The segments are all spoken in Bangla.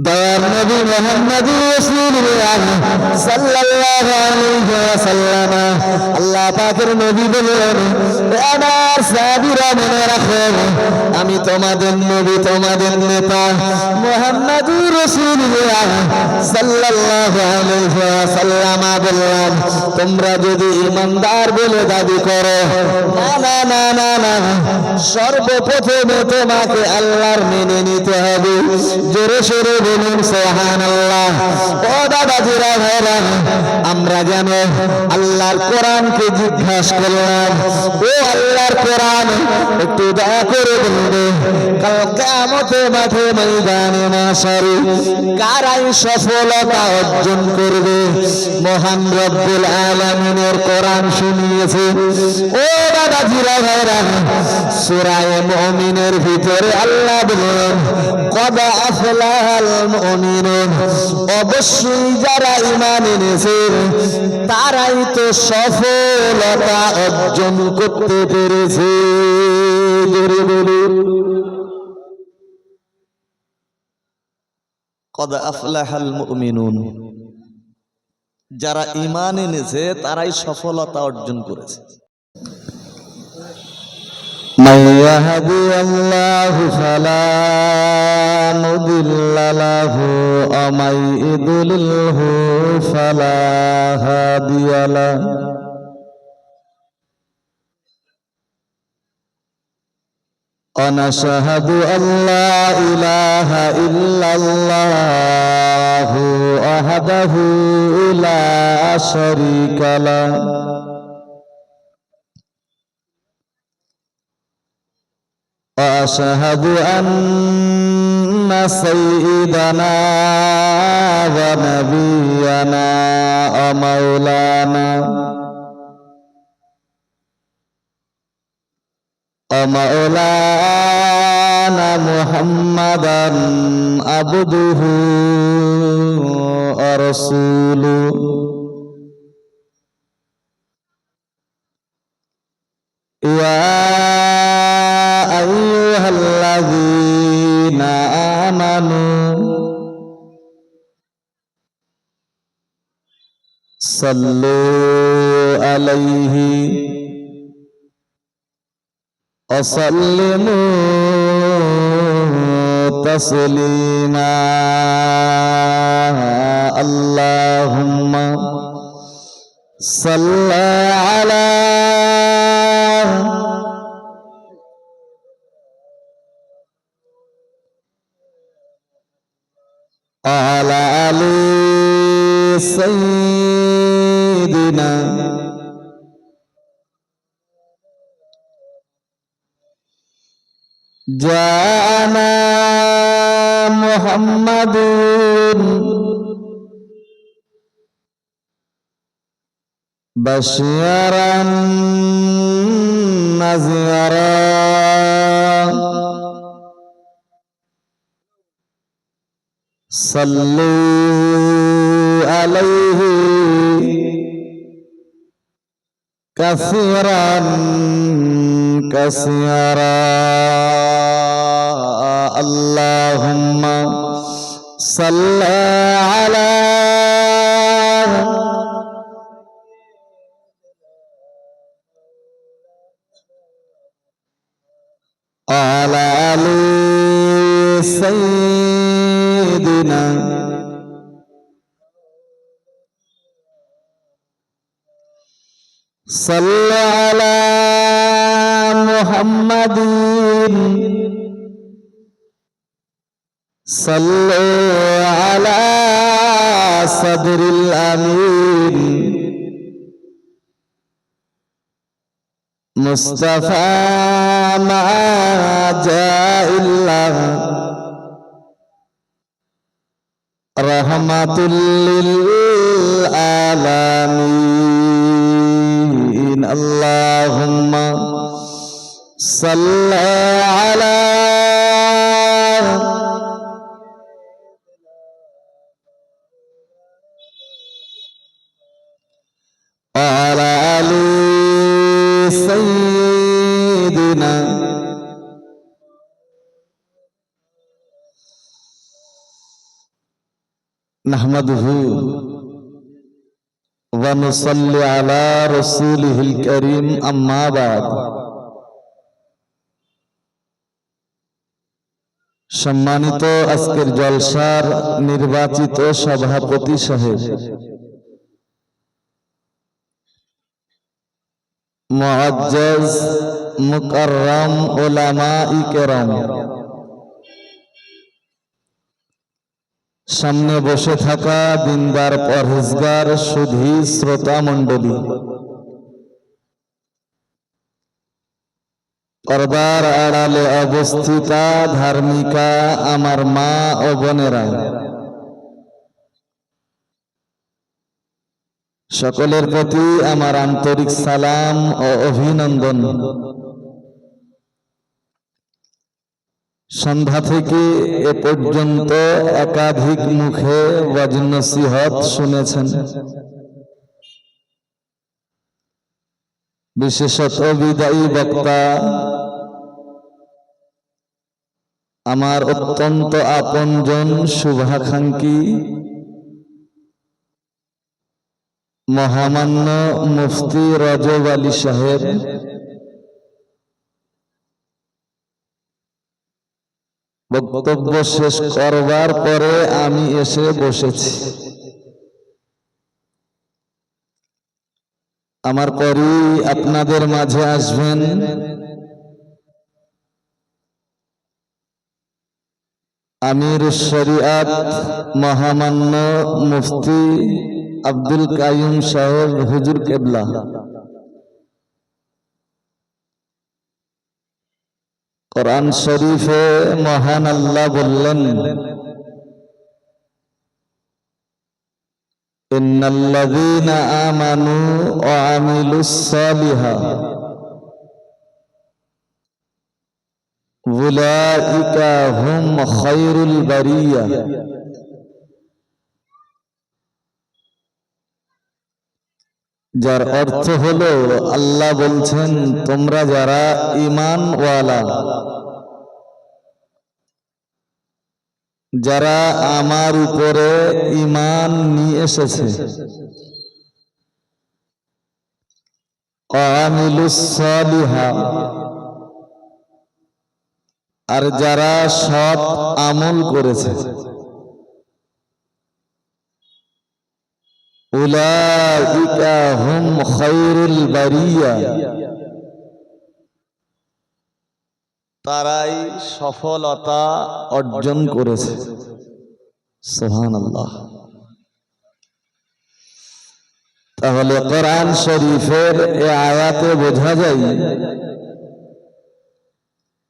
দয়ার নবী মুহাম্মদ রাসূলুল্লাহ সাল্লাল্লাহু আলাইহি ওয়াসাল্লাম আল্লাহ পাকের নবী বলেন, আমার সাহাবীরা মনে রাখো, আমি তোমাদের নবী, তোমাদের নেতা মুহাম্মদুর রাসূলুল্লাহ সাল্লাল্লাহু আলাইহি ওয়াসাল্লাম বললাম, তোমরা যদি ঈমানদার বলে দাবি করো, না না না না, সর্বপ্রথমে তোমাকে আল্লাহর মেনে নিতে হবে। জোরে সোরে বলুন সুবহানাল্লাহ। ও দাদাজিরা ভাইরা, আমরা যেন আল্লাহর কোরআনকে জিজ্ঞাসা করলাম, ও আল্লাহর কোরআন একটু দয়া করে বলবে, কাল কিয়ামতের মাঠে ময়দানে মাশারে কারাই সফলতা অর্জন করবে? মহান রব্বুল আলামিনের কোরআন শুনিয়েছে। ও দাদাজিরা ভাইরা, সূরা মুমিনের ভিতরে আল্লাহ বলেন, কদ আফলাহাল মুমিনুন, অবশ্যই যারা ঈমান এনেছে তারাই তো সফলতা অর্জন করতে পেরেছে। জোরে বলুন, কদ আফলাহাল মুমিনুন, যারা ঈমান এনেছে তারাই সফলতা অর্জন করেছে। من يهدي الله فلا مضل له ومن يضلله فلا هادي له ونشهد أن لا إله إلا الله وحده لا شريك له وأشهد أن سيدنا ونبينا ومولانا محمدا عبده ورسوله أيها الذين آمنوا صلوا عليه وسلموا تسليما اللهم صل على وعلى آل سيدنا جاءنا محمد بشيرا نذيرا صلوا عليه كثيرا كثيرا اللهم صل على وعلى آل سيدنا صل على محمد صلوا على صدر الأمين مصطفى ما جاء الله رحمة للعالمين اللهم صل على وعلى آل سيدنا নাহমাদুহু ওয়া নুসাল্লি আলা রাসূলিহিল কারীম, আম্মা বাদ। সম্মানিত আজকের জলসার নির্বাচিত সভাপতি সাহেব, মুআজ্জাজ মুকাররম উলামায়ে কেরাম, সামনে বসে থাকা দিনদার পরহেজগার সুধী শ্রোতা মণ্ডলী, পর্দার আড়ালে অবস্থিতা ধার্মিকা আমার মা ও বোনেরা, সকলের প্রতি আমার আন্তরিক সালাম ও অভিনন্দন। সন্ধ্যা থেকে এ পর্যন্ত একাধিক মুখে ওয়াজ নসিহত শুনেছেন, বিশেষত বিদায়ী বক্তা আমার অত্যন্ত আপনজন শুভাকাঙ্ক্ষী মহামান্য মুফতি রজব আলী সাহেব, বক্তব্য শেষ করবার পরে আমি এসে বসেছি। আমার পরই আপনাদের মাঝে আসবেন আমিরুশ শরিয়াত মহামান্য মুফতি আব্দুল কাইয়ুম সাহেব হুজুর কেবলা। কোরআন শরীফে মহান আল্লাহ বললেন, ইন্নাল্লাযীনা আমানু ওয়া আমিলুস সালিহাত উলাইকা হুম খায়রুল বারিয়া। যার অর্থ হলো, আল্লাহ বলছেন, তোমরা যারা ঈমানওয়ালা, যারা আমার উপরে ঈমান নিয়ে এসেছে, আমিলুস সালিহাত, আর যারা সৎ আমল করেছে, উলাইকা হুম খায়রুল বারিয়া, তারাই সফলতা অর্জন করেছে। সুবহানাল্লাহ। তাহলে কোরআন শরীফের এই আয়াতে বোঝা যায়,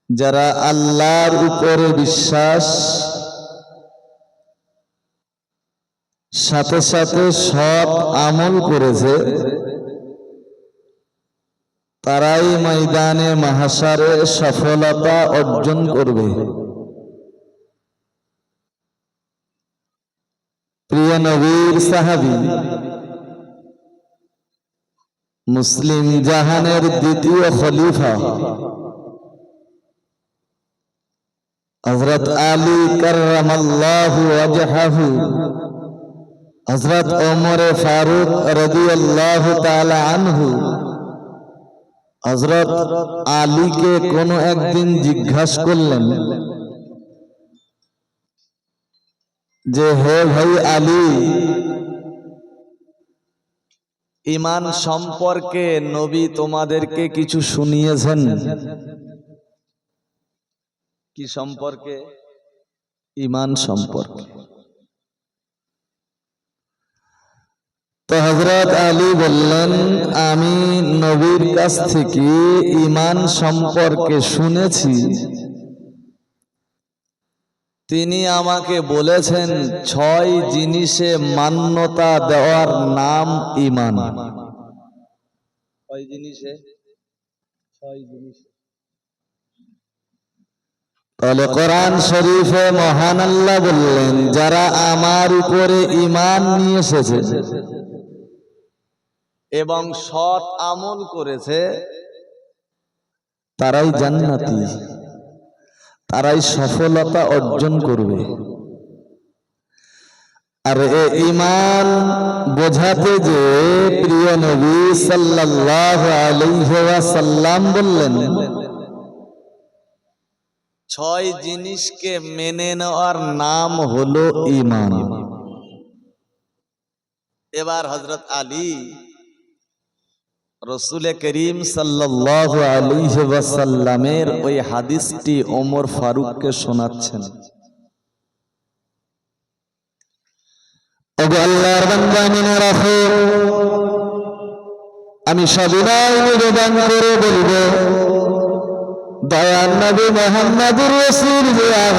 যারা আল্লাহর উপরে বিশ্বাস, সাথে সাথে সৎ আমল করেছে, তারাই ময়দানে মাহশারে সফলতা অর্জন করবে। প্রিয় নবীর সাহাবী, মুসলিম জাহানের দ্বিতীয় খলিফা হযরত আলী কাররামাল্লাহু ওয়াজহাহু, হযরত ওমর ফারুক রাদিয়াল্লাহু তাআলা আনহু, হযরত আলীকে কোন একদিন জিজ্ঞাসা করলেন যে, হে ভাই আলী, ঈমান সম্পর্কে নবী তোমাদেরকে কিছু শুনিয়েছেন? কি সম্পর্কে? ঈমান সম্পর্কে। তো হযরত আলী বললেন, আমি নবীর কাছ থেকে ঈমান সম্পর্কে শুনেছি। তিনি আমাকে বলেছেন 6 জিনিসে মান্যতা দেওয়ার নাম ঈমান। কয় জিনিসে? 6 জিনিস। তাহলে কোরআন শরীফে মহান আল্লাহ বললেন, যারা আমার উপরে ঈমান নিয়ে এসেছে এবং সৎ আমল করেছে, তারাই জান্নাতি, তারাই সফলতা অর্জন করবে। আর এ ঈমান বোঝাতে যে প্রিয় নবী সাল্লাল্লাহু আলাইহি ওয়াসাল্লাম বললেন 6 জিনিসকে মেনে নেওয়ার নাম হলো ঈমান। এবার হযরত আলী রাসূল করিম সাল্লাল্লাহু আলাইহি ওয়াসাল্লামের ওই হাদিসটি ওমর ফারুককে শোনাচ্ছেন। ওগো আল্লাহর বান্দা মনে রাখো, আমি সবিনয় নিবেদন করে বলবো, দয়ার নবী মুহাম্মদুর রাসূলুল্লাহ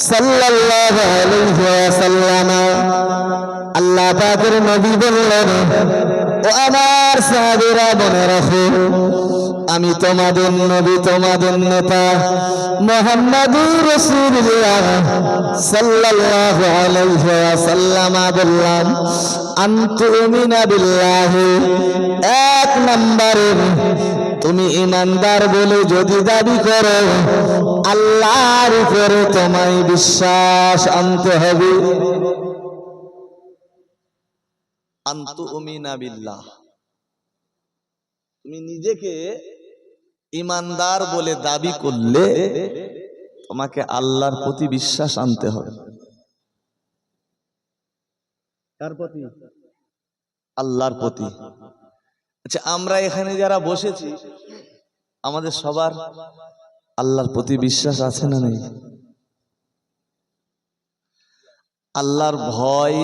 সাল্লাল্লাহু আলাইহি ওয়াসাল্লাম আল্লাহ পাকের নবী বললেন, ও আমার সাহাবীরা মনে রাখো, আমি তোমাদের নবী, তোমাদের নেতা মুহাম্মদুর রাসূলুল্লাহ সাল্লাল্লাহু আলাইহি ওয়াসাল্লাম বললাম, আনতুমিনা বিল্লাহি, এক নম্বরে তুমি ঈমানদার বলে যদি দাবি করো, আল্লাহর উপরে তোমায় বিশ্বাস আনতে হবে। আনতুমিনা বিল্লাহ, তুমি নিজেকে ঈমানদার বলে দাবি করলে তোমাকে আল্লাহর প্রতি বিশ্বাস আনতে হবে। কার প্রতি? আল্লাহর প্রতি। আচ্ছা, আমরা এখানে যারা বসেছি আমাদের সবার আল্লাহর প্রতি বিশ্বাস আছে না নেই? আল্লাহর ভয়,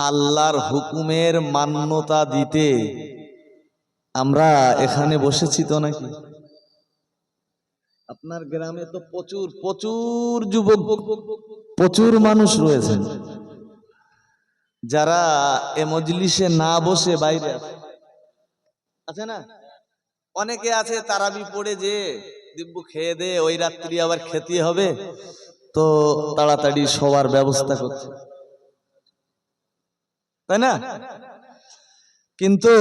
আল্লাহর হুকুমের মান্যতা দিতে আমরা এখানে বসেছি তো নাকি? আপনার গ্রামে তো প্রচুর যুবক, প্রচুর মানুষ রয়েছেন যারা এ মজলিসে না বসে বাইরে আছে না? অনেকে আছে তারাবি পড়ে যে দিব্য খেয়ে দে, ওই রাত্রি আবার খেতে হবে, তো তাড়াতাড়ি শোয়ার ব্যবস্থা করছে, তাই না? কিন্তু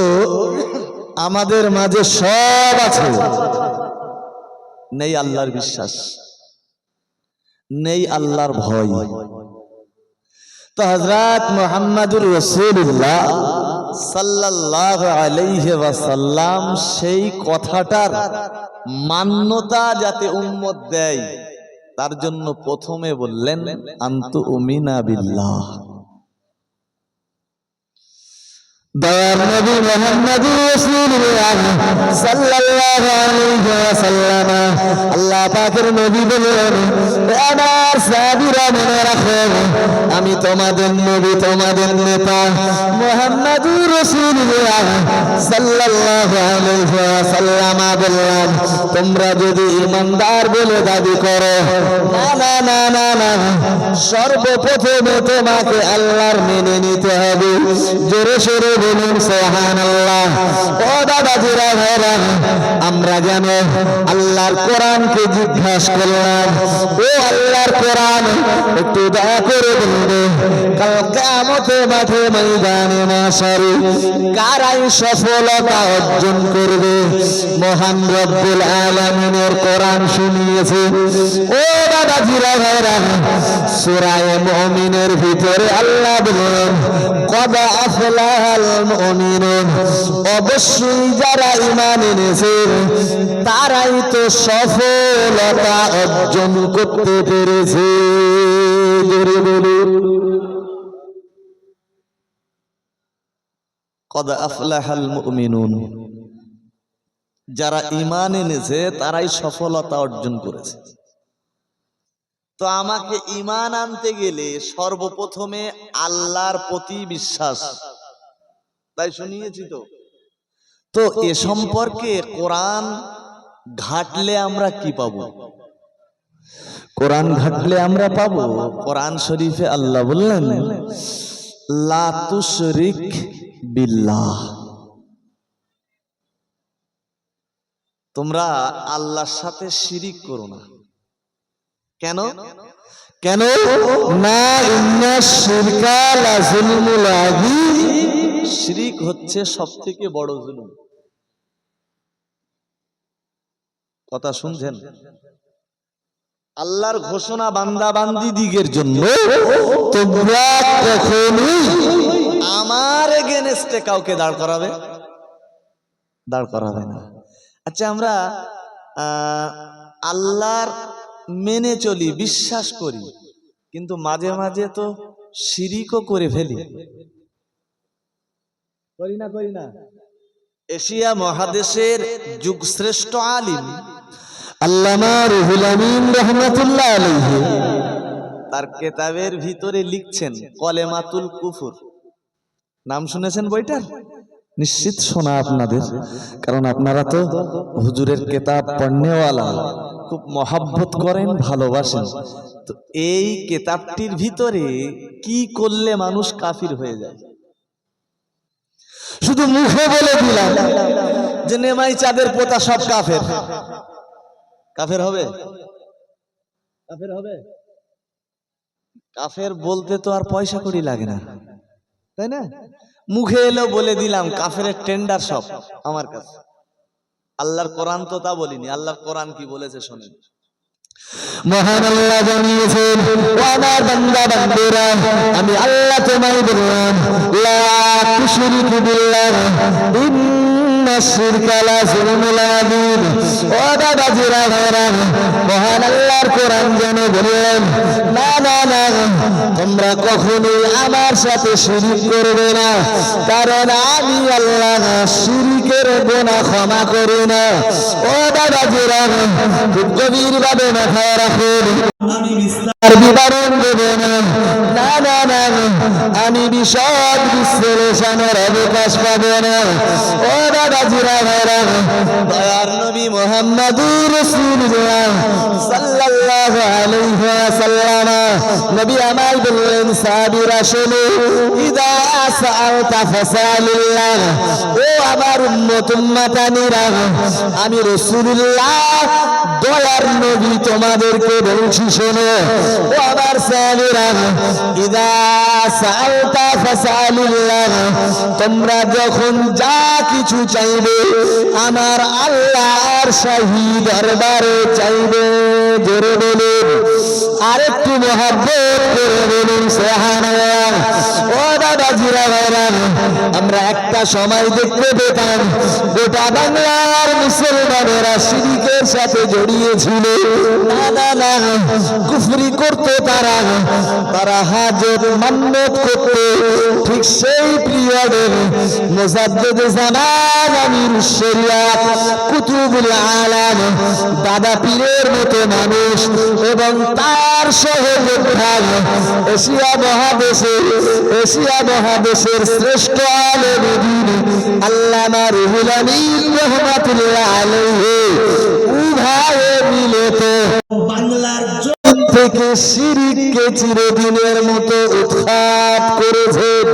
আমাদের মাঝে সব আছে, নেই আল্লাহর বিশ্বাস, নেই আল্লাহর ভয়। তো হযরত মুহাম্মদুর রাসূলুল্লাহ সাল্লাল্লাহু আলাইহি ওয়াসাল্লাম সেই কথাটার মান্যতা যাতে উম্মত দেয় তার জন্য প্রথমে বললেন, আনতুমিনা বিল্লাহ। দয়ার নবী মুহাম্মদুর রাসূলুল্লাহ সাল্লাল্লাহু আলাইহি ওয়াসাল্লাম আল্লাহ পাকের নবী বললেন, আমার সাহাবীরা মনে রাখো, আমি তোমাদের নবী, তোমাদের নেতা মুহাম্মদুর রাসূলুল্লাহ সাল্লাল্লাহু আলাইহি ওয়াসাল্লাম বললাম, তোমরা যদি ঈমানদার বলে দাবি করো, না না না না, সর্বপ্রথমে তোমাকে আল্লাহর মেনে নিতে হবে। জোরে সোরে বলুন সুবহানাল্লাহ। ও দাদাজিরা ভাইরা, আমরা যেন আল্লাহর কোরআনকে জিজ্ঞাসা করলাম, ও আল্লাহর কোরআন একটু দয়া করে বলবে, কাল কিয়ামতের মাঠে ময়দানে মাশারে কারাই সফলতা অর্জন করবে? মহান রব্বুল আলামিনের কোরআন শুনিয়েছে। ও দাদাজিরা ভাইরা, সূরা মুমিনের ভিতরে আল্লাহ বলেন, কদ আফলাহাল মুমিনুন, অবশ্যই যারা ঈমান এনেছে তারাই তো সফলতা অর্জন করতে পেরেছে। জোরে বলুন, কদ আফলাহাল মুমিনুন, যারা ঈমান এনেছে তারাই সফলতা অর্জন করেছে। তো আমাকে ঈমান আনতে গেলে সর্বপ্রথমে আল্লাহর প্রতি বিশ্বাস, তাই শুনিয়েছি তো। তো এ সম্পর্কে কোরআন ঘাটলে আমরা কি পাবো? কোরআন ঘাটলে আমরা পাবো, কোরআন শরীফে আল্লাহ বললেন, লা তুশরিক বিল্লাহ, তোমরা আল্লাহর সাথে শিরিক করো না। কেন? কেন না? ইন্না শিরকা লা যুলমুল আযীম, শিরিক হচ্ছে সবথেকে বড় জুলুম। কথা শুনছেন? আল্লাহর ঘোষণা বান্দা বান্দি দিগের জন্য, তোমরা কখনোই আমার এগেনস্টে কাউকে দাঁড় করাবে না। আচ্ছা, আমরা আল্লাহর মেনে চলি, বিশ্বাস করি, কিন্তু মাঝে মাঝে তো শিরিকও করে ফেলি, করি না? এশিয়া মহাদেশের যুগশ্রেষ্ঠ আলিম আল্লামা রুহুল আমিন রাহমাতুল্লাহ আলাইহি তার কিতাবের ভিতরে লিখছেন কলেমাতুল কুফর। নাম শুনেছেন বইটার? নিশ্চিত শোনা আপনাদের, কারণ আপনারা তো হুজুরের কিতাব পড়নেওয়ালা, খুব মহাব্বত করেন, ভালোবাসেন। তো এই কিতাবটির ভিতরে কি করলে মানুষ কাফির হয়ে যায়, শুধু মুখে বলে দিলাম যে নেমাই চাঁদের পোতা সব কাফের। কাফের হবে? কাফের বলতে তো আর পয়সা কড়ি লাগে না, তাই না? মুখে এলো বলে দিলাম, কাফের টেন্ডার সব আমার কাছে। আল্লাহর কোরআন তো তা বলিনি। আল্লাহর কোরআন কি বলেছে শোনেন। মহান আল্লাহ জানিয়েছেন, ও আমার বান্দা বান্দিরা, আমি আল্লাহ তোমায় বললাম, লা তুশরিকু বিল্লাহ ইন্না শিরকা লাযুলমুন আযীম। ও বাবাজিরা ভাইরা, মহান আল্লাহর কোরআন যেন বললেন, না না না, তোমরা কখনোই আমার সাথে শিরিক করবে না, কারণ আমি আল্লাহ শিরিকের গুনাহ ক্ষমা করি না। ও বাবাজিরা, খুব গভীর ভাবে মাথায় রাখুন, আমি বিস্তার বিবরণ দেব না, না না না, আমি বিশদ বিশ্লেষণের অবকাশ পাব না। ও বাবাজিরা ভাইরা, দয়ার নবী মুহাম্মদুর রাসূলুল্লাহ সাল্লাল্লাহু আলাইহি ওয়াসাল্লাম নবী আমায় বললেন, সাহাবীরা শোনো, ইদা সাআলতা ফাসালিল্লাহ। ও আমার উম্মত উম্মাতানিরা, আমি রাসূলুল্লাহ দয়ার নবী তোমাদেরকে বলছি শোনো। ও আমার সাহাবীরা, ইদা সাআলতা ফাসালিল্লাহ, তোমরা যখন যা কিছু চাইবে আমার আল্লাহর শাহী দরবারে চাইবে। জোরে বলুন, আরেকটু মহব্বত করে বলুন সুবহানাল্লাহ। ও দাদাজিরা ভাইরা, আমরা একটা সময় দেখতে পেতাম গোটা বাংলার মুসলমানেরা শিরকের সাথে জড়িয়েছিল, না না না, কুফরি করতো তারা হাজত মান্নত করতো। ঠিক সেই পিরিয়ডে মুজাদ্দিদ জামান আমির শরিয়াত কুতুবুল আলাম দাদা পীরের মতো মানুষ এবং তার সহযোদ্ধা এশিয়া মহাদেশের শ্রেষ্ঠ আলেম দ্বীন আল্লামা রুহুল আমিন রাহমাতুল্লাহ আলাইহি উভয়ে মিলে তো বাংলার জমিন থেকে শিরককে চিরদিনের মতো উৎখাত করেছেন।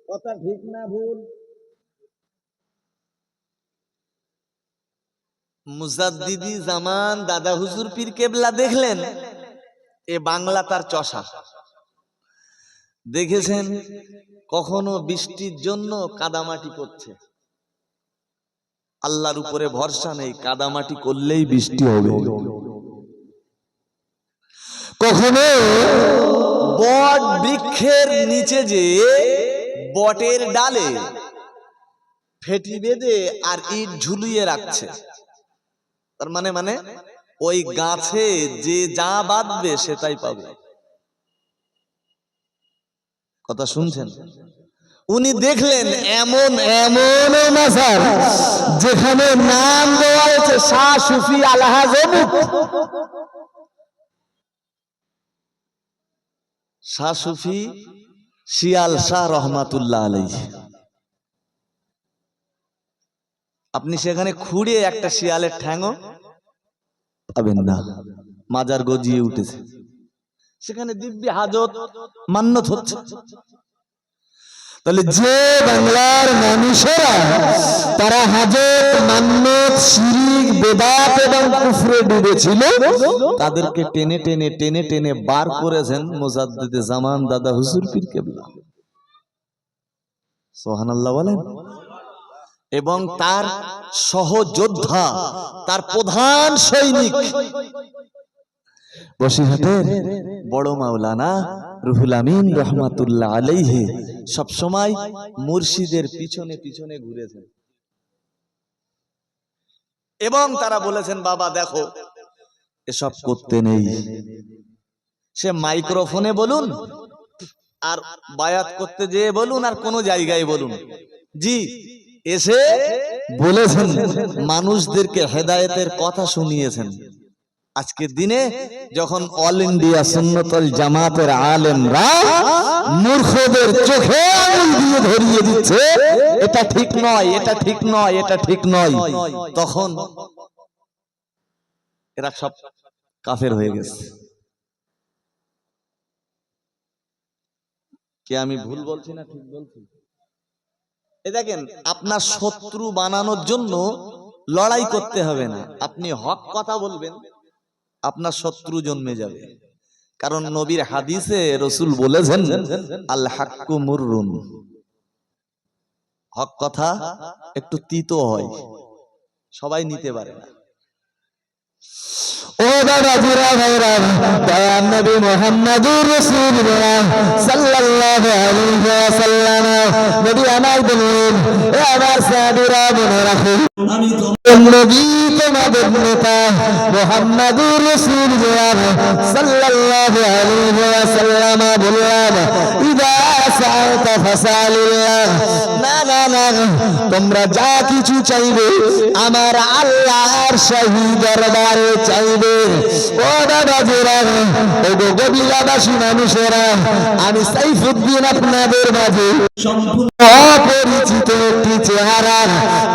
কথা ঠিক না ভুল? মুজাদ্দিদি জামান দাদা হুজুর পীর কেবলা দেখলেন এ বাংলা তার চষা। দেখেছেন কখনো বৃষ্টির জন্য কাদামাটি করছে, আল্লাহর উপরে ভরসা নেই, কাদামাটি করলেই বৃষ্টি হবে। কখনো বট বৃক্ষের নিচে যে বটের ডালে ফেটি বেঁধে আর ইট ঝুলিয়ে রাখছে, তার মানে ওই গাছে যে যা বাঁধবে সেটাই পাবে। কথা শুনছেন? উনি দেখলেন এমন মাজার যেখানে নাম দেওয়া হয়েছে শাহ সুফি আলহাজ অমুক, শাহ সুফি শিয়াল শাহ রহমাতুল্লাহ আলাইহি। আপনি সেখানে খুঁড়ে একটা শিয়ালের ঠ্যাঙও পাবেন না, মাজার গজিয়ে উঠেছে। সেখানে দিব্যি হাজত মান্নত হচ্ছে। তাহলে যে বাংলার মানুষেরা তারা হাজত মান্নত শিরিক বেদাত এবং কুফরে ডুবেছিল, তাদেরকে টেনে টেনে টেনে টেনে বার করেছেন মুজাদ্দিদে জামান দাদা হুজুর পীর কেবলা। সুবহানাল্লাহ বলেন। এবং তার সহযোদ্ধা, তার প্রধান সৈনিক বসিরহাটের বড় মাওলানা রুহুল আমিন রহমাতুল্লাহ আলাইহি সবসময় মুর্শিদের পিছনে পিছনে ঘুরেছেন এবং তারা বলেছেন, বাবা দেখো এসব করতে নেই। সে মাইক্রোফোনে বলুন আর বায়াত করতে যেয়ে বলুন আর কোন জায়গায় বলুন, জি এসে বলেছেন, মানুষদেরকে হেদায়েতের কথা শুনিয়েছেন। আজকের দিনে যখন অল ইন্ডিয়া সুন্নতুল জামাতের আলেমরা মূর্খদের চোখে আঙুল দিয়ে ধরিয়ে দিচ্ছে এটা ঠিক নয়, এটা ঠিক নয়, এটা ঠিক নয়, তখন এরা সব কাফের হয়ে গেছে। কে আমি ভুল বলছি না ঠিক বলছি? এ দেখেন, আপনার শত্রু বানানোর জন্য লড়াই করতে হবে না, আপনি হক কথা বলবেন, আপনার শত্রু জন্মে যাবে। কারণ নবীর হাদিসে রাসূল বলেছেন, আল হাক্কু মুররুন, হক কথা একটু তিতো হয়, সবাই নিতে পারে না। ও দাদা জিরা ভাইরা, দয়ার নবী মুহাম্মদুর রাসূলুল্লাহ সাল্লাল্লাহু আলাইহি ওয়াসাল্লাম নবী আমার বলেন, এ আমার সাহাবীরা মনে রাখো, আমি নবী তোমাদের নেতা মুহাম্মদুর রাসূলুল্লাহ সাল্লাল্লাহু আলাইহি ওয়াসাল্লাম বললেন, ইদা সাআলতা ফাসালিল্লাহ, না না না, তোমরা যা কিছু চাইবে আমার আল্লাহর শাহী দরবারে চাইবে। ও দাদাজিরা, ও গবিলাবাসী মানুষেরা, আমি সাইফুদ্দিন আপনাদের মাঝে সম্পূর্ণ অপরিচিত একটি চেহারা,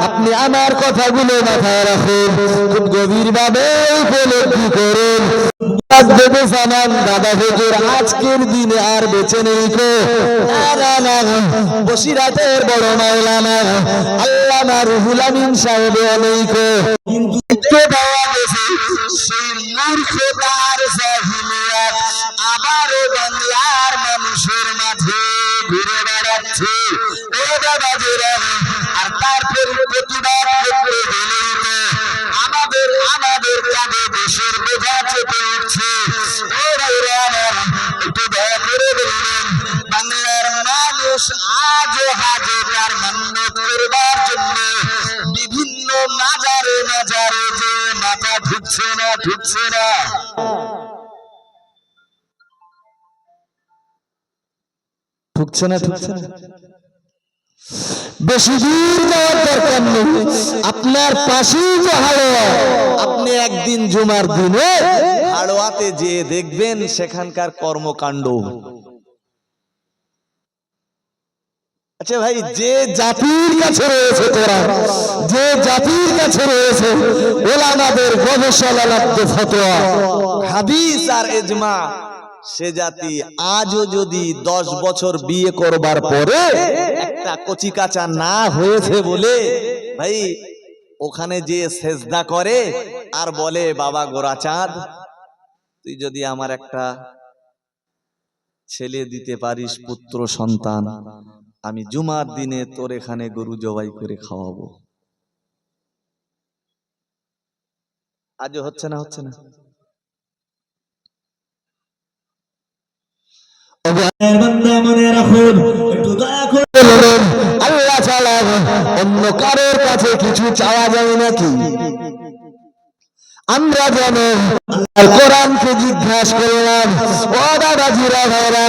আপনি আমার কথাগুলো মাথায় রাখুন, খুব গভীর ভাবে উপলব্ধি করুন। দাদা হুজুর আজকের দিনে আর বেঁচে নেই কো, বসিরহাটের বড় মাওলানা আল্লামা রুহুল আমিন সাহেব নেই কো, কিন্তু পাওয়া গেছে সেই মূর্খতার জাহিলিয়াত আবারও বাংলার মানুষের মাঝে ঘুরে বেড়াচ্ছে। ও দাদাজিরা, আর তারপর প্রতিবাদ করতে গেলে আমাদের আমাদের কাঁধে দেশের বোঝা চেপে উঠছে। ও ভাইরা আমার, একটু দয়া করে বলুন, বাংলার মানুষ আজও হাজে তার মান্যত করবার জন্য বিভিন্ন মাজারে মাজারে যে মাথা ঢুকছে না, ঢুকছে না, ঢুকছে না, ঢুকছে না। বেশি দূর যাওয়ার দরকার নেই, আপনার পাশেই যে হাড়োয়া, আপনি একদিন জুমার দিনে হাড়োয়াতে যে দেখবেন সেখানকার কর্মকাণ্ড। আচ্ছা ভাই, যে জাতির কাছে রয়েছে তোরা, যে জাতির কাছে রয়েছে ওলামাদের গবেষণালব্ধ ফতোয়া, হাদিস আর ইজমা, সে জাতি আজও যদি 10 বছর বিয়ে করবার পরে একটা কচিকাচা না হয়েছে বলে ভাই ওখানে যে সেজদা করে আর বলে, বাবা গোরাচাঁদ তুই যদি আমার একটা ছেলে দিতে পারিস, পুত্র সন্তান, আমি জুমার দিনে তোর এখানে গরু জবাই করে খাওয়াবো। আজও হচ্ছে না, হচ্ছে না? আল্লাহ ছাড়া অন্য কারোর কাছে কিছু চাওয়া যায় নাকি? আমরা যেন আল্লাহর কোরআনকে জিজ্ঞাসা করলাম, ও দাদাজিরা ভাইরা,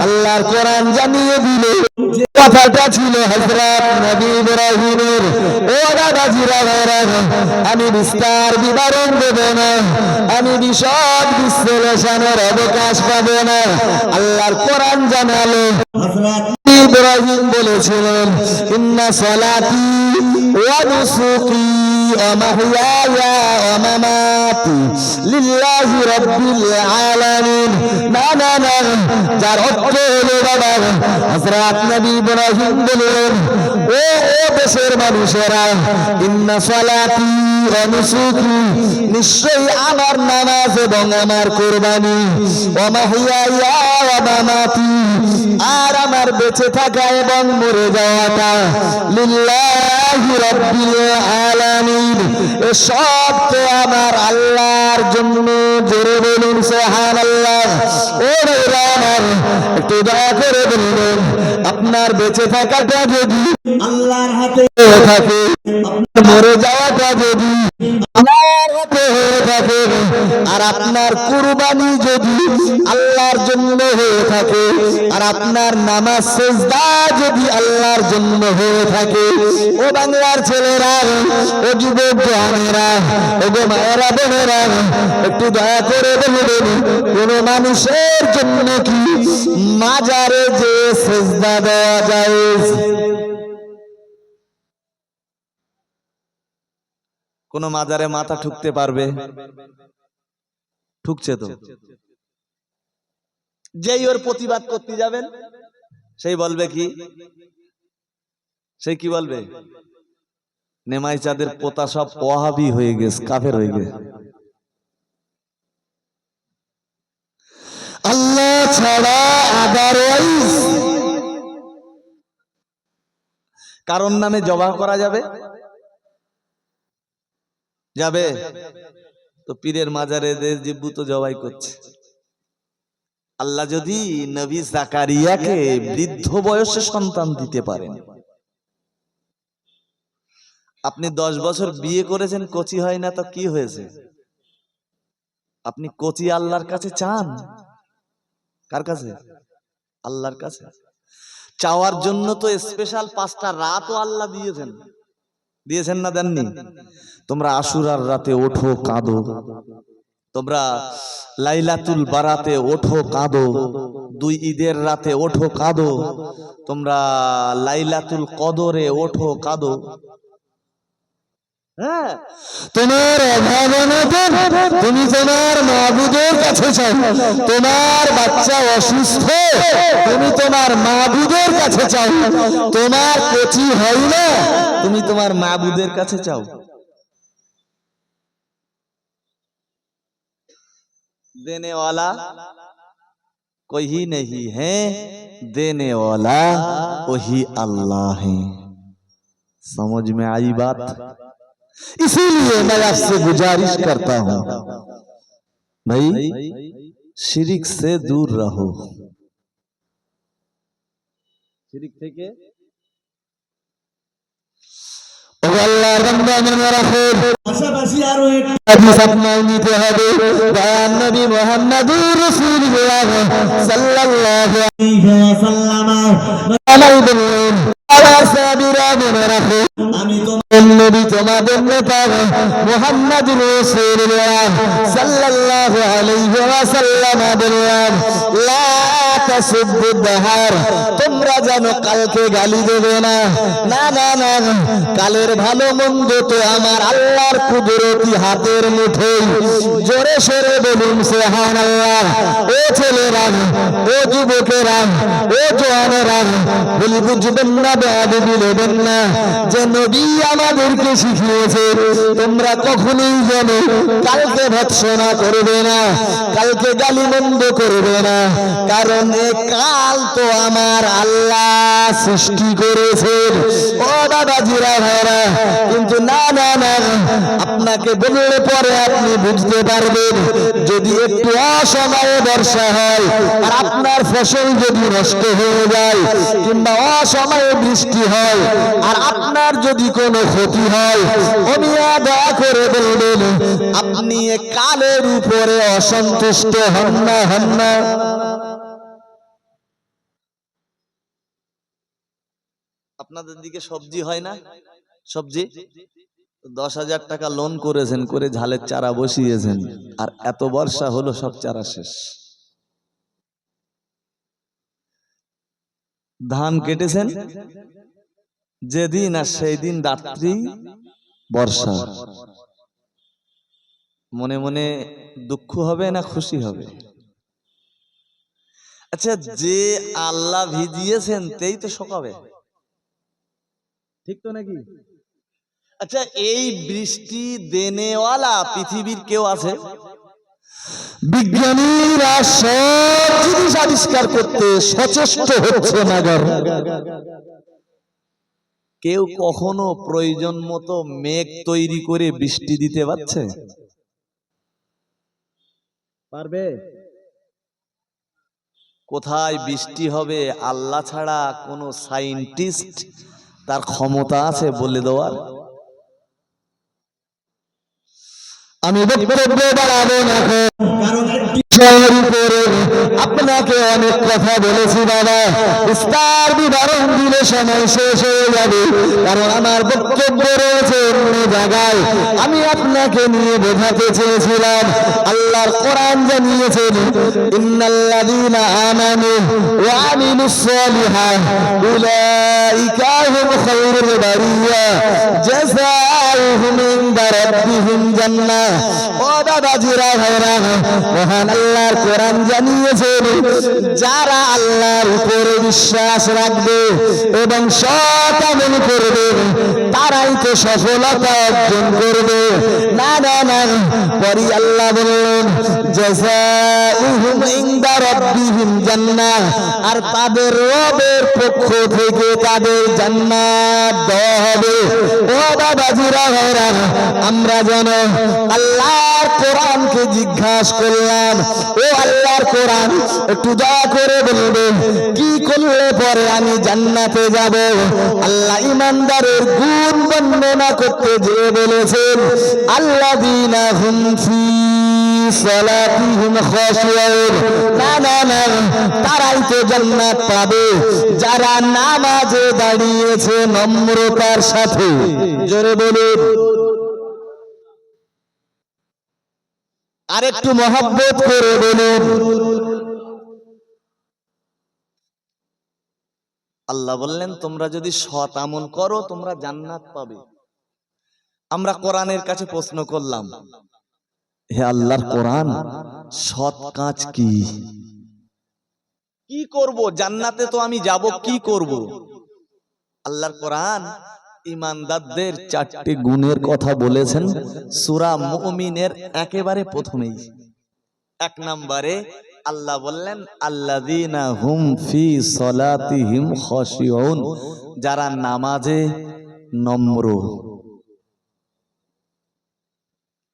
আল্লাহর কোরআন জানিয়ে দিল যে কথাটা ছিল হযরত নবী ইব্রাহিমের। ও দাদাজিরা ভাইরা, আমি বিস্তার বিবরণ দেব না, আমি বিশদ বিশ্লেষণের অবকাশ পাব না। আল্লাহর কোরআন জানালো, হযরত ইব্রাহিম বলেছিলেন, ইন্না সালাতি ওয়া নুসুকি ওয়া মাহইয়ায়া ওয়া মামাতি লিল্লাহি রাব্বিল আলামিন। না না না, যার অর্থ হলো বাবা, হযরত নবী ইব্রাহিম বলেন, ও দেশের মানুষেরা, ইন্না সালাতি অনুসুকি নিশ্চয়ই আমার নামাজ এবং আমার কুরবানি ওয়া মাহইয়ায়া ওয়া মামাতি আর আমার বেঁচে থাকা এবং মরে যাওয়াটা লিল্লাহি রাব্বিল আলামিন সব তো আমার আল্লাহর জন্য। জোরে বলুন সুবহানাল্লাহ। ও ভাইরা আমার একটু দয়া করে বলুন আপনার বেঁচে থাকাটা যদি আল্লাহর হাতে থাকে, মরে যাওয়াটা যদি আল্লাহর হাতে হয়ে থাকে, আর আপনার কুরবানি যদি আল্লাহর জন্য হয়ে থাকে, আর আপনার নামাজ সেজদা যদি আল্লাহর জন্য হয়ে থাকে, ও বাংলার ছেলেরা, ও যুবক জওয়ানেরা, ও গো মায়েরা বোনেরা, একটু দয়া করে বলবেন কোন মানুষের জন্য কি মাজারে যে সেজদা দেওয়া যায়? কোন মাজারে মাথা ঠুকতে পারবে? ঠুকছে তো। যেই ওর প্রতিবাদ করতে যাবেন সেই বলবে কি, সেই কি বলবে, নেমাই চাঁদের পোতা সব ওয়াহাবি হয়ে গেছে, কাফের হয়ে গেছে। আল্লাহ ছাড়া আদারওয়াইজ কারণ নামে জবাহ করা যাবে? যাবে তো পীরের মাজারে জিব্বু তো জবাই করছে। আল্লাহ যদি নবী জাকারিয়াকে বৃদ্ধ বয়সে সন্তান দিতে পারেন, আপনি 10 বছর বিয়ে করেছেন, কচি হয় না তো কি হয়েছে? আপনি কচি আল্লাহর কাছে চান? কার কাছে? আল্লাহর কাছে। চাওয়ার জন্য তো স্পেশাল 5টা রাতও আল্লাহ দিয়েছেন, দিয়েছেন না দেননি? তোমরা আশুরার রাতে ওঠো কাঁদো, তোমরা লাইলাতুল বারাতে ওঠো কাঁদো, 2 ঈদের রাতে ওঠো কাঁদো, তোমরা লাইলাতুল কদরে ওঠো কাঁদো। হ্যাঁ, তোমার অভাবনাতে তুমি তোমার মাবুদের কাছে চাও, তোমার বাচ্চা অসুস্থ তুমি তোমার মাবুদের কাছে চাও, তোমার কচি হয় না তুমি তোমার মাবুদের কাছে চাও। देने वाला कोई नहीं है, देने वाला वही अल्लाह है। समझ में आई बात? इसीलिए मैं आपसे गुजारिश करता हूं भाई शिरिक से दूर रहो। शिरिक थे के আল্লাহর বান্দা মনে রাখো, পাশাপাশি আরো একটা হাদিস আপনার নিতে হবে। দয়ার নবী মুহাম্মদুর রাসূলুল্লাহ সাল্লাল্লাহু আলাইহি ওয়াসাল্লাম বলেন, আমার সাহাবীরা মনে রাখো, আমি তোমার নবী তোমাদের নেতা মুহাম্মদুর রাসূলুল্লাহ সাল্লাল্লাহু আলাইহি ওয়াসাল্লাম বলেন, লা তাসুব্বু দাহার, তোমরা যেন কালকে গালি দেবে না। না না না, কালের ভালো মন্দ তো আমার আল্লাহর কুদরতি হাতের মুঠোয়। জোরে সরে বলুন সুবহানাল্লাহ। ও ছেলেরা, ও যুবকেরা, ও জওয়ানেরা, বলি বুঝবেন না, বেয়াদবি নেবেন না, যে নবী আমাদেরকে শিখিয়েছে তোমরা কখনোই যেন কালকে ভৎসনা করবে না, কালকে গালি মন্দ করবে না, কারণ এ কাল তো আমার আল্লাহ সৃষ্টি করেছেন। ও বাবাজিরা ভাইরা, কিন্তু না না না, আপনাকে বললে পরে আপনি বুঝতে পারবেন, যদি একটু অসময়ে বর্ষা হয় আর আপনার ফসল যদি নষ্ট হয়ে যায়, কিংবা অসময়ে বৃষ্টি হয় আর আপনার যদি কোনো ক্ষতি হয়, অমিয়া দয়া করে বলবেন আপনি এ কালের উপরে অসন্তুষ্ট হন না, হন না? আপনাদের দিকে সবজি হয় না? সবজি 10,000 টাকা লোন করেছেন, করে ঝালের চারা বসিয়েছেন, আর এত বর্ষা হলো সব চারা শেষ। ধান কেটেছেন যেদিন, আর সেই দিন রাত্রি বর্ষা। মনে মনে দুঃখ হবে না খুশি হবে? আচ্ছা, যে আল্লাহ ভিজিয়েছেন তেই তো শোকাবে, ঠিক তো নাকি? আচ্ছা, এই বৃষ্টি দেনেওয়ালা পৃথিবীর কেউ আছে? বিজ্ঞানীরা সব জিনিস আবিষ্কার করতে সচেষ্ট হচ্ছে মাগার কেউ কখনো প্রয়োজন মতো মেঘ তৈরি করে বৃষ্টি দিতে পারছে? পারবে? কোথায় বৃষ্টি হবে আল্লাহ ছাড়া কোনো সায়েন্টিস্ট তার ক্ষমতা আছে বলে দেওয়ার? আমি বক্তব্য বাড়াবো না, কারণ বিষয়ের উপরে আপনাকে অনেক কথা বলেছি বাবা, বিস্তার বিবরণ দিলে সময় শেষ হয়ে যাবে, কারণ আমার বক্তব্য রয়েছে অন্য জায়গায়। আমি আপনাকে নিয়ে বোঝাতে চেয়েছিলাম আল্লাহর কোরআন জানিয়েছেন ইন্নাল্লাযীনা আমানু ওয়া আমিলুস সালিহাত উলাইকা হুম খায়রুল বারিয়া জাযাউহুম ইনদা রাব্বিহিম জান্নাহ। ও দাদাজিরা ভাইরা, মহান আল্লাহর কোরআন জানিয়েছেন যারা আল্লাহর উপরে বিশ্বাস রাখবে এবং সৎ আমল করবে তারাই তো সফলতা অর্জন করবে। না না না, পরে আল্লাহ বললেন জাযাউহুম ইনদা রাব্বিহিম জান্নাহ, আর তাদের রবের পক্ষ থেকে তাদের জান্নাত দেওয়া হবে। ও বাবাজিরা ভাইরা, আমরা যেন আল্লাহর কোরআনকে জিজ্ঞাসা করলাম, ও আল্লাহর কোরআন একটু দয়া করে বলবে কি করলে পরে আমি জান্নাতে যাব? আল্লাহ ঈমানদারের গুণ বর্ণনা করতে যে বলেছেন আল্লাযীনা হুম ফি সালাতিহিম খাশিউন, না না না, তারাই তো জান্নাত পাবে যারা নামাজে দাঁড়িয়েছে নম্রতার সাথে। জোরে বলুন, আরেকটু মহব্বত করে বলুন। আল্লাহ বললেন তোমরা যদি সৎ আমল করো তোমরা জান্নাত পাবে। আমরা কোরআনের কাছে প্রশ্ন করলাম, হে আল্লাহর কোরআন, সৎ কাজ কি? কি করব? জান্নাতে তো আমি যাব, কি করব? আল্লাহর কোরআন ঈমানদারদের 4টি গুণের কথা বলেছেন সূরা মুমিনের একেবারে প্রথমেই। 1 নম্বরে আল্লাহ বললেন আল্লাযীনা হুম ফি সালাতিহিম খাশিউন, যারা নামাজে নম্র।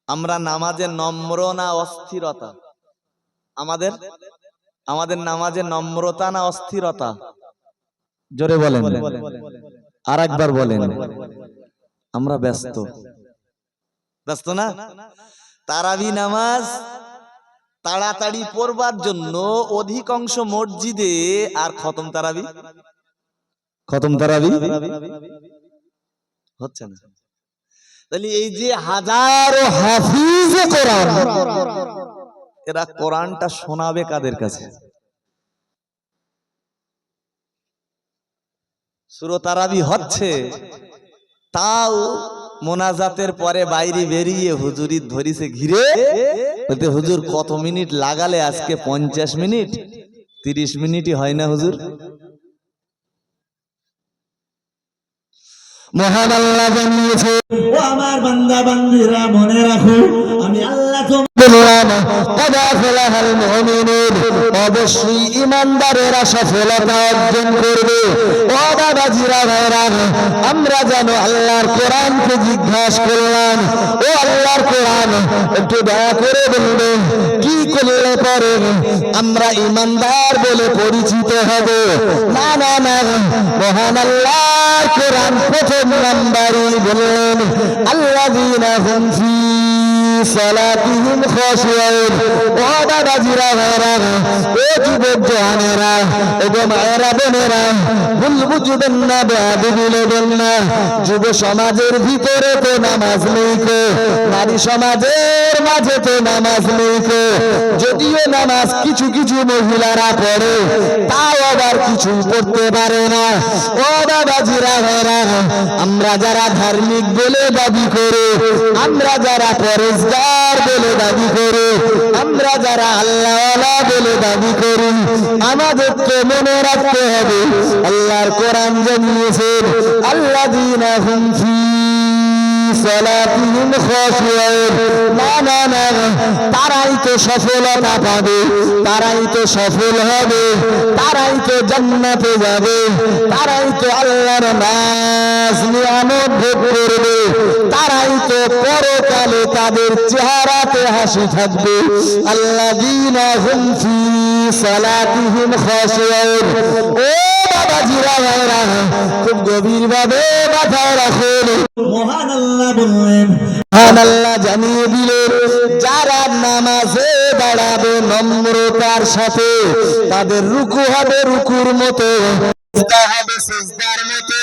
আমরা নামাজে নম্র না অস্থিরতা? আমাদের নামাজে নম্রতা না অস্থিরতা? জোরে বলেন, আর একবার বলেন। আমরা ব্যস্ত না? তারাবি নামাজ তাড়াতাড়ি পড়বার জন্য অধিকাংশ মসজিদে আর খতম তারাবি হচ্ছে না। তাহলে এই যে হাজারো হাফিজে কোরআন, এরা কোরআনটা শোনাবে কাদের কাছে? সূরা তারাবি হচ্ছে, তাও মোনাজাতের পরে বাইরে বেরিয়ে হুজুরি ধরিছে ঘিরে, বলতে হুজুর কত মিনিট লাগালে? আজকে 50 মিনিট, 30 মিনিটই হয় না হুজুর। মহান আল্লাহ জানিয়েছে, ও আমার বান্দা বান্দীরা মনে রাখো আমি আল্লাহ অবশ্যই ঈমানদারেরা সফলতা অর্জন করবে। ও বাবাজিরা ভাইরা, আমরা যেন আল্লাহর কোরআনকে জিজ্ঞাসা করলাম, ও আল্লাহর কোরআন একটু দয়া করে বলবে কি করলে পরে আমরা ঈমানদার বলে পরিচিত হব? না না না, মহান আল্লাহর কোরআন প্রথম নাম্বারই বললেন আল্লাযীনা হুম ফি সালাতিহিম খাশিউন। ও বাবাজিরা ভাইরা, ও যুবক জওয়ানেরা, ও মায়েরা বোনেরা, ভুল বুঝবেন না, বেয়াদবি বলবেন না। যুব সমাজের ভিতরে তো নামাজ নেই কো, নারী সমাজের মাঝে তো নামাজ নেই কো। যদিও নামাজ কিছু কিছু মহিলারা পড়ে, তাও আবার কিছু পড়তে পারে না। ও বাবাজিরা ভাইরা, আমরা যারা ধার্মিক বলে দাবি করে, আমরা যারা পরেশগার বলে দাবি করে, আমরা যারা আল্লাহওয়ালা বলে দাবি করি, আমাদেরকে মনে রাখতে হবে আল্লাহর কোরআন জানিয়েছেন আল্লাযীনা হুম ফি সালাতিহিম খাশিউন। না না না, তারাই তো সফলতা পাবে, তারাই তো সফল হবে, তারাই তো জান্নাতে যাবে, তারাই তো আল্লাহর নাজ নিয়ামত ভোগ করবে, তারাই তো পরকালে তাদের চেহারাতে হাসি থাকবে। আল্লাযীনা হুম ফি সালাতিহিম খাশিউন। ও বাবাজিরা ভাইরা, খুব গভীরভাবে মাথায় রাখুন। মহান আল্লাহ বললেন, মহান আল্লাহ জানিয়ে দিলেন, যারা নামাজে দাঁড়াবে নম্রতার সাথে, তাদের রুকু হবে রুকুর মতো, সিজদা হবে সিজদার মতো।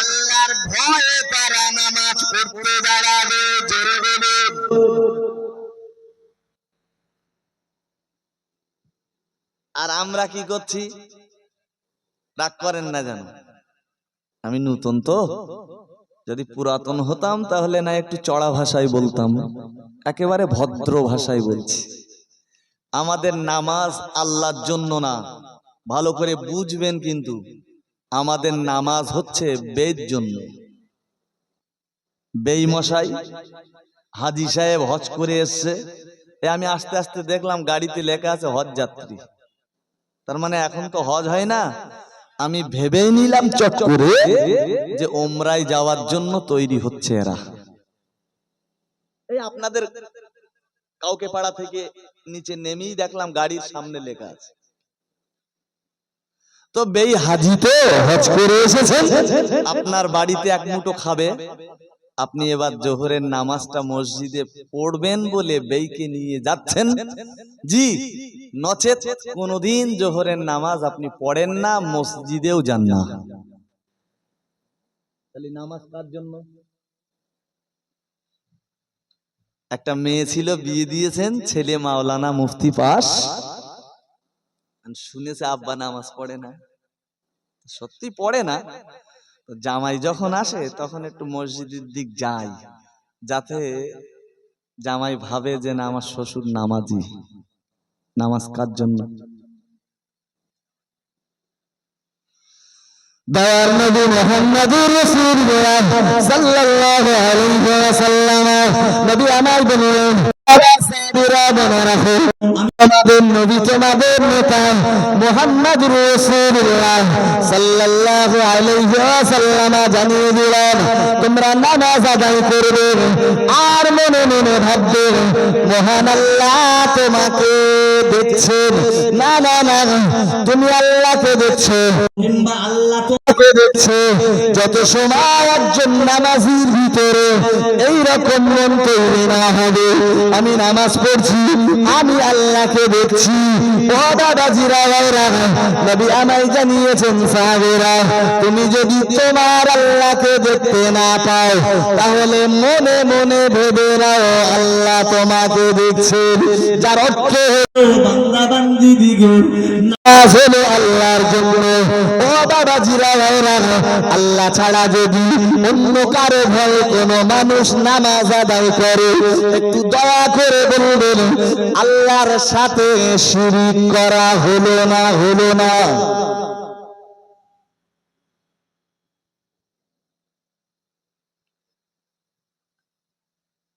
আল্লাহর ভয়ে তারা নামাজ পড়তে দাঁড়াবে। জোরে বলুন। আর আমরা কি করছি? রাগ করেন না যেন, আমি নতুন তো, যদি পুরাতন হতাম তাহলে না একটু চড়া ভাষায় বলতাম, একেবারে ভদ্র ভাষায় বলছি। আমাদের নামাজ আল্লাহর জন্য না, ভালো করে বুঝবেন কিন্তু, আমাদের নামাজ হচ্ছে বের জন্য। বেই মশাই হাজী সাহেব হজ করে এসছে, আমি আস্তে আস্তে দেখলাম গাড়িতে লেখা আছে হজ যাত্রী, তার মানে এখন তো হজ হয় না। আমি ভেবেই নিলাম চট করে যে ওমরায় যাওয়ার জন্য তৈরি হচ্ছে এরা। এই আপনাদের কাউকে পাড়া থেকে নিচে নেমেই দেখলাম গাড়ির সামনে লেখা আছে। তো বেই হাজি তো হজ করে এসেছেন, আপনার বাড়িতে এক মুঠো খাবে, আপনি এবার জোহরের নামাজটা মসজিদে পড়বেন বলে বেইকে নিয়ে যাচ্ছেন জি, নচেত কোনদিন জোহরের নামাজ আপনি পড়েন না, মসজিদেও যান না। তাহলে নামাজ কার জন্য? একটা মেয়ে ছিল, বিয়ে দিয়েছেন, ছেলে মাওলানা মুফতি পাস, শুনেছে আব্বা নামাজ পড়ে না, সত্যি পড়ে না। জামাই যখন আসে তখন একটু মসজিদের দিক যায়, যাতে জামাই ভাবে যে না আমার শ্বশুর নামাজি। নামাজ কার জন্য? দয়ার নবী মুহাম্মদুর রাসূলুল্লাহ সাল্লাল্লাহু আলাইহি ওয়াসাল্লাম নবী আমার বলেন, সাহাবীরা মনে রাখো, আমাদের নবী তোমাদের নেতা মুহাম্মদুর রাসূলুল্লাহ সাল্লাল্লাহু আলাইহি ওয়াসাল্লাম জানিয়ে দিলেন, তোমরা নামাজ আদায় করবে আর মনে মনে ভাববে মহান আল্লাহ তোমাকে দেখছেন। না না না, তুমি আল্লাহকে দেখছো, কিংবা আল্লাহ তো তোমাকে দেখছো। যত সময় একজন নামাজীর ভিতরে এইরকম মন তৈরি না হবে, আমি নামাজ পড়ছি, আমি আল্লাহকে দেখছি। ও বাবাজিরা ভাইরা, নবী আমায় জানিয়েছেন, সাহাবীরা, তুমি যদি তোমার আল্লাহকে দেখতে না পাও, তাহলে মনে মনে ভেবে নাও আল্লাহ তোমাকে দেখছেন। যার অর্থ বান্দা বান্দি দিগো নামাজ হলো আল্লাহর জন্য। ও বাবাজিরা ভাইরা, আল্লাহ ছাড়া যদি অন্য কারো ভয়ে কোনো মানুষ নামাজ আদায় করে, একটু দয়া করে বলবেন আল্লাহর সাথে শিরিক করা হলো না, হলো না।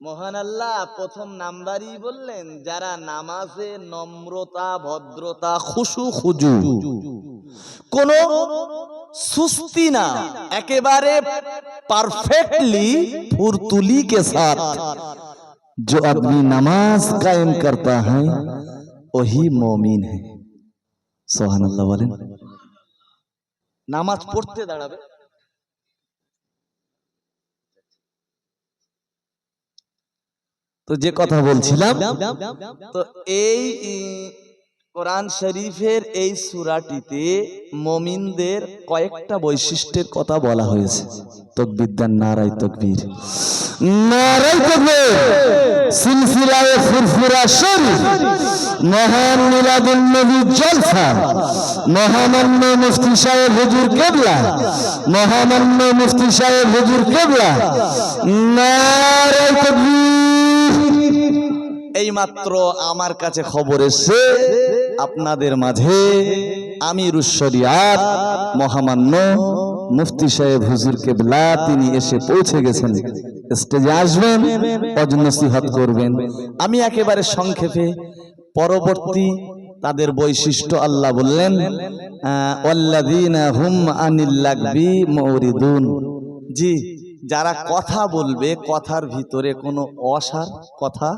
মহান আল্লাহ প্রথম নাম্বারই বললেন, যারা নামাজে নম্রতা, ভদ্রতা, খুশু খুজু, কোন সুস্তি না, একেবারে পারফেক্টলি ফুরতুলি के साथ जो अपनी नमाज कायम करता है वही मोमिन है। सुभान अल्लाह बोलें। নামাজ পড়তে দাঁড়াবে, তো যে কথা বলছিলাম, তো এই কোরআন শরীফের এই সূরাটিতে মুমিনদের কয়েকটা বৈশিষ্ট্যের কথা বলা হয়েছে। तकबीर दें, नाराए तकबीर, नाराए तकबीर। सिलसिलाए फुरफुरा शरीफ, महान मिलादुन नबी जलसा, महामान्य मुफ्ती साहेब हुजूर केबला, महामान्य मुफ्ती साहेब हुजूर केबला, नाराए तकबीर। এই মাত্র আমার কাছে খবর এসেছে, আপনাদের মাঝে আমিরুশ শরিয়াত মহামান্য মুফতি সাহেব হুজুর কেবলা তিনি এসে পৌঁছে গেছেন, স্টেজে আসবেন, ওয়াজ নসিহত করবেন। আমি একেবারে সংক্ষেপে পরবর্তী তাদের বৈশিষ্ট্য আল্লাহ বললেন, ওয়াল্লাযীনা হুম আনিল লাগবি মুরিদুন। জি, যারা কথা বলবে কথার ভিতরে কোনো অসার কথা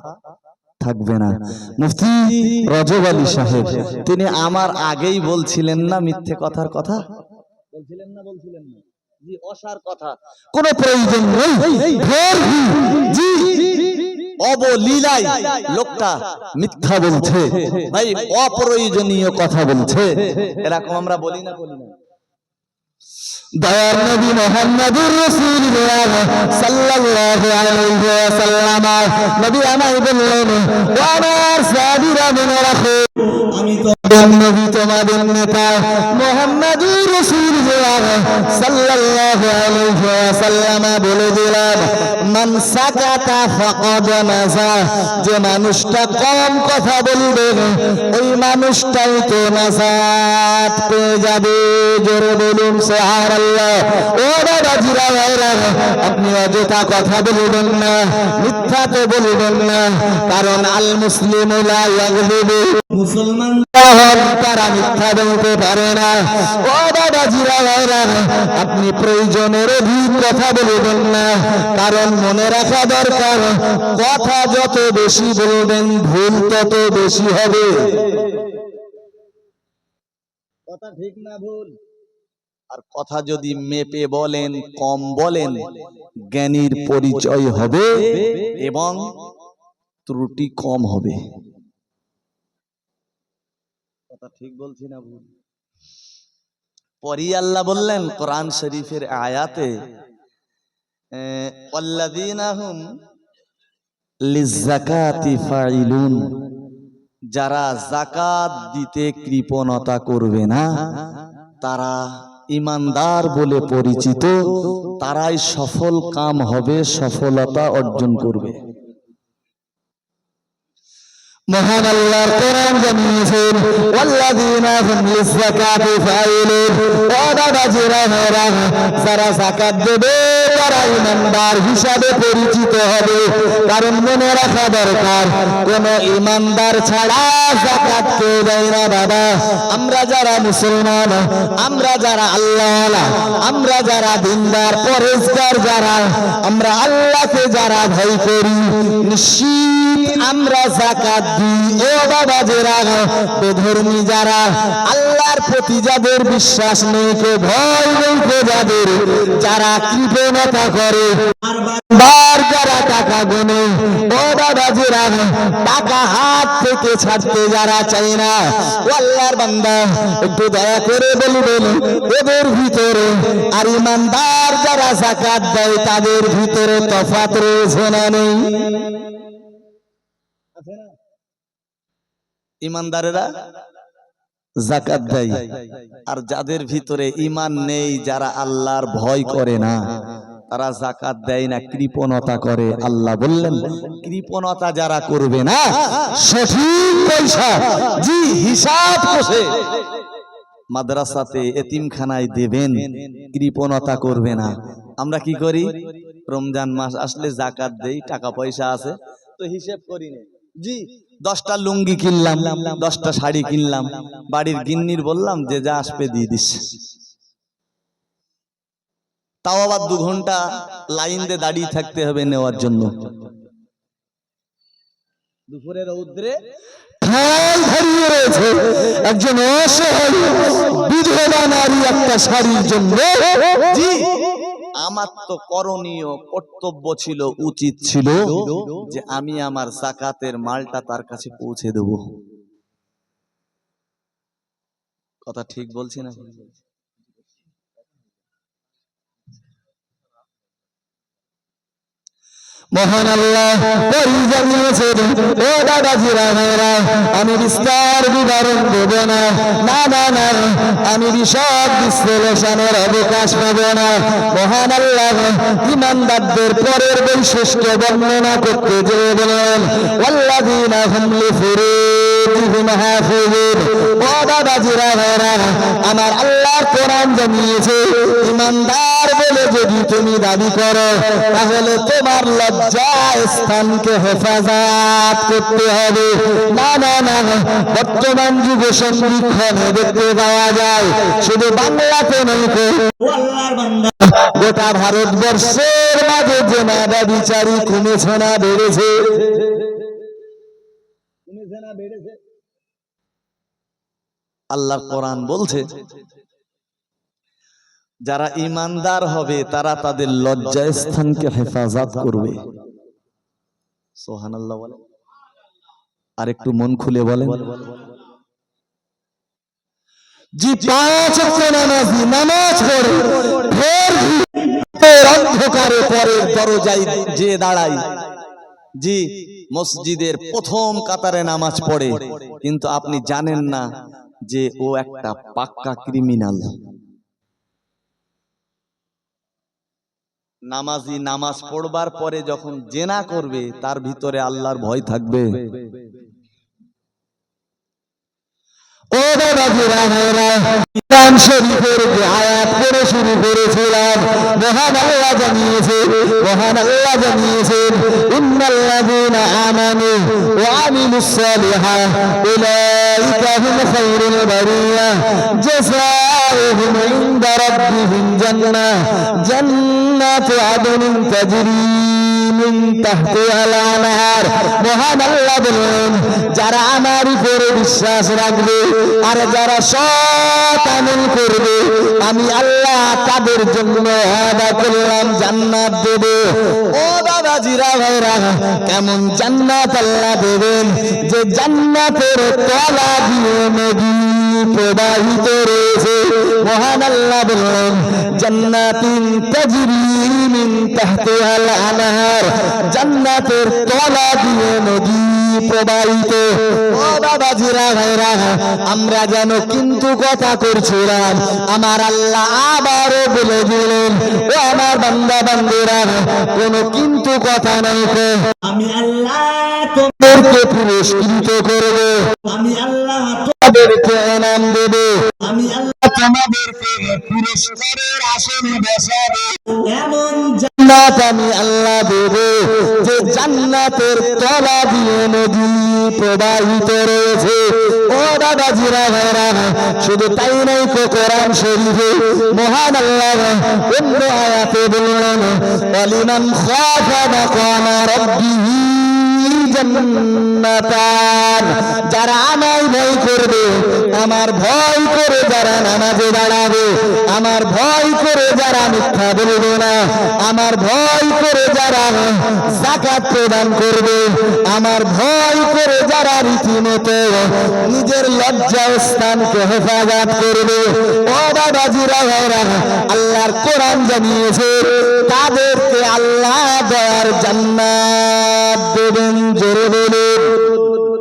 থাকবে না। মুফতি রজব আলী সাহেব তিনি আমার আগেই বলছিলেন না মিথ্যে কথার কথা, বলছিলেন না জি, অসার কথা কোনো প্রয়োজন নেই। জি, অবলীলায় লোকটা মিথ্যা বলছে, ভাই অপ্রয়োজনীয় কথা বলছে, এরকম আমরা বলি না। দয়ার নবী মুহাম্মদুর রাসূলুল্লাহ সাল্লাল্লাহু আলাইহি ওয়াসাল্লাম নবী আমায় বললেন, ও আমার সাহাবীরা মনে রাখো, আমি তো নবী তোমাদের নেতা মুহাম্মদুর রাসূলুল্লাহ সাল্লাল্লাহু আলাইহি ওয়াসাল্লাম বলে দিলেন, মান সাকাতা ফাকাদ নাজা, যে মানুষটা কম কথা বলবে ওই মানুষটাই তো নাজাত পেয়ে যাবে। জোরে বলুন সুবহানাল্লাহ। ও বাবাজিরা, আপনি অযথা কথা বলবেন না, মিথ্যা তো বলবেন না, কারণ আল মুসলিমু লা ইয়াগলিবু, মুসলমান তারা মিথ্যা বলতে পারে না। ও বাবাজিরা, আপনি প্রয়োজনের অধিক কথা বলবেন না, কারণ মনে রাখা দরকার কথা যত বেশি বলবেন ভুল তত বেশি হবে। কথা ঠিক না ভুল? আর কথা যদি মেপে বলেন, কম বলেন, জ্ঞানীর পরিচয় হবে এবং ত্রুটি কম হবে। কথা ঠিক বলছি না ভুল? পরই আল্লাহ বললেন কোরআন শরীফের আয়াতে, ওয়াল্লাযীনা হুম লিযাকাতি ফাইলুন, যারা যাকাত দিতে কৃপণতা করবে না, তারা ঈমানদার বলে পরিচিত, তারাই সফল কাম হবে, সফলতা অর্জন করবে। মহান আল্লাহর কোরআন জানিয়েছেন, ওয়াল্লাযীনা হুম লিযাকাতি ফাইলুন, ও বাবাজিরা, যারা যাকাত দেবে তারা ঈমানদার হিসাবে পরিচিত হবে। কারণ মনে রাখা দরকার কোন ঈমানদার ছাড়া যাকাত কেউ দেয় না। বাবা, আমরা যারা মুসলমান, আমরা যারা আল্লাহওয়ালা, আমরা যারা দিনদার পরেজগার, যারা আমরা আল্লাহকে যারা ভয় করি, নিশ্চিত আমরা যাকাত দিই। ও বাবাজিরা, বেধর্মী যারা, আল্লাহর প্রতি যাদের বিশ্বাস নেই, কে ভয় নেই, কে যাদের, যারা কৃপণতা করে, বার যারা টাকা গোনে, ও বাবাজিরা, টাকা হাত থেকে ছাড়তে যারা চায় না, ও আল্লাহর বান্দা একটু দয়া করে বলবেন ওদের ভিতরে আর ঈমানদার যারা যাকাত দেয় তাদের ভিতরে তফাৎ রয়েছে না নেই? ঈমানদারেরা যাকাত দেয়, আর যাদের ভিতরে ঈমান নেই, যারা আল্লাহর ভয় করে না, তারা যাকাত দেয় না, কৃপণতা করে। আল্লাহ বললেন, কৃপণতা যারা করবে না, সঠিক পয়সা জি হিসাব কষে মাদ্রাসাতে এতিমখানায় দেবেন, কৃপণতা করবে না। আমরা কি করি? রমজান মাস আসলে যাকাত দেই, টাকা পয়সা আছে তো হিসেব করি না, জি 10টা লুঙ্গি কিনলাম, 10টা শাড়ি কিনলাম, বাড়ির গিন্নির বললাম যে যা আসবে দিয়ে দিস, তাও আবার 2 ঘন্টা লাইন দিয়ে দাঁড়িয়ে থাকতে হবে নেওয়ার জন্য। দুপুরের রৌদ্রে ঠাল দাঁড়িয়ে রয়েছে একজন অসহায় বিধবা নারী একটা শাড়ির জন্য। জি, আমার তো করণীয়, কর্তব্য ছিল, উচিত ছিল যে আমি আমার যাকাতের মালটা তার কাছে পৌঁছে দেব। কথা ঠিক বলছি না? মহান আল্লাহ জানিয়েছেন, ও দাদাজিরা, আমি বিস্তার বিবরণ দেব না, না না না, আমি বিশদ বিশ্লেষণের অবকাশ পাব না। মহান আল্লাহ ঈমানদারদের পরের বৈশিষ্ট্য বর্ণনা করতে যেয়ে বলেন, ওয়াল্লাযীনা হুম লিফুরুজিহিম লিবুয়ুতিহিম হাফিজুন। ও বাবাজিরা ভাইরা, আমার আল্লাহর কোরআন জানিয়েছে ঈমানদার বলে যদি তুমি দাবি করো তাহলে তোমার লজ্জা স্থানকে হেফাজত করতে হবে। না না না, বর্তমান যুগে সন্ধিক্ষণে দেখতে পাওয়া যায় শুধু বাংলাতে নয়, ও আল্লাহর বান্দা, গোটা ভারতবর্ষের মাঝে জেনা ব্যভিচারী কমেছে না বেড়েছে? আল্লাহর কোরআন বলছে যারা ঈমানদার হবে তারা তাদের লজ্জা স্থানকে হেফাজত করবে। সুবহানাল্লাহ বলে, আর একটু মন খুলে বলেন। জি 5 ওয়াক্ত নামাজি নামাজ পড়ে ভোর অন্ধকারে পরের দরজায় যে দাঁড়াই, জি মসজিদের প্রথম কাতারে নামাজ পড়ে, কিন্তু আপনি জানেন না যে ও একটা পাক্কা ক্রিমিনাল। নামাজি নামাজ পড়বার পরে যখন জেনা করবে তার ভিতরে আল্লাহর ভয় থাকবে? ও বাবাজিরা ভাইরা, কোরআন শরীফের যে আয়াত পড়ে শুরু করেছিলাম, মহান আল্লাহ জানিয়েছেন ইন্নাল্লাযীনা আমানু ওয়া আমিলুস সালিহাত উলাইকা হুম খায়রুল বারিয়া জাযাউহুম ইনদা রাব্বিহিম জান্নাতু আদনিন তাজরি মিন তাহতিহাল আনহার। মহান আল্লাহ বলেন, যারা আমার উপরে বিশ্বাস রাখবে আর যারা সৎ আমল করবে আমি আল্লাহ তাদের জন্য ওয়াদা করলাম জান্নাত দেব। ও বাবাজিরা ভাইরা, কেমন জান্নাত আল্লাহ দেবেন? যে জান্নাতের তলা দিয়ে নদী প্রবাহিত রয়েছে। মহান আল্লাহ বলেন, জান্নাতিন তাজরি মিন তাহতিহাল আনহার, জান্নাতের তলা দিয়ে নদী প্রবাহিত। ও বাবাজিরা ভাইরা, আমরা যেন কিন্তু কথা করছিলাম, আমার আল্লাহ আবারও বলে দিলেন, ও আমার বান্দা বান্দিরা, কোনো কিন্তু কথা নাই, আমি আল্লাহ তোমাদেরকে পুরস্কৃত করব, আমি আল্লাহ তোমাদেরকে ইনাম দেব, আমি আল্লাহ তোমাদেরকে পুরস্কারের আসনে বসাবো। এমন জান্নাত আমি আল্লাহ দেব যে জান্নাতের তলা দিয়ে নদী প্রবাহিত রয়েছে। ও বাবাজিরা ভাইরা, শুধু তাই নাই, কোরআন শরীফে মহান আল্লাহ অন্য আয়াতে বললেন, ওয়ালিমান খাফা মাকামা রাব্বিহি জান্নাতান, যারা আমায় ভয় করবে, আমার ভয় করে যারা নামাজে দাঁড়াবে, আমার ভয় করে যারা মিথ্যা বলবে না, আমার ভয় করে যারা যাকাত প্রদান করবে, আমার ভয় করে যারা রীতিমতো নিজের লজ্জা স্থানকে হেফাজত করবে, ও বাবাজিরা ভাইরা, আল্লাহর কোরআন জানিয়েছে তাদেরকে আল্লাহ দয়ার জান্নাত দেবেন। জোরে বলুন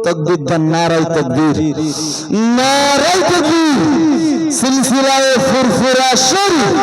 তাকবীর, নারায়ে তাকবীর, নারায়ে তাকবীর, সিলসিলায়ে ফুরফুরা শরীফ।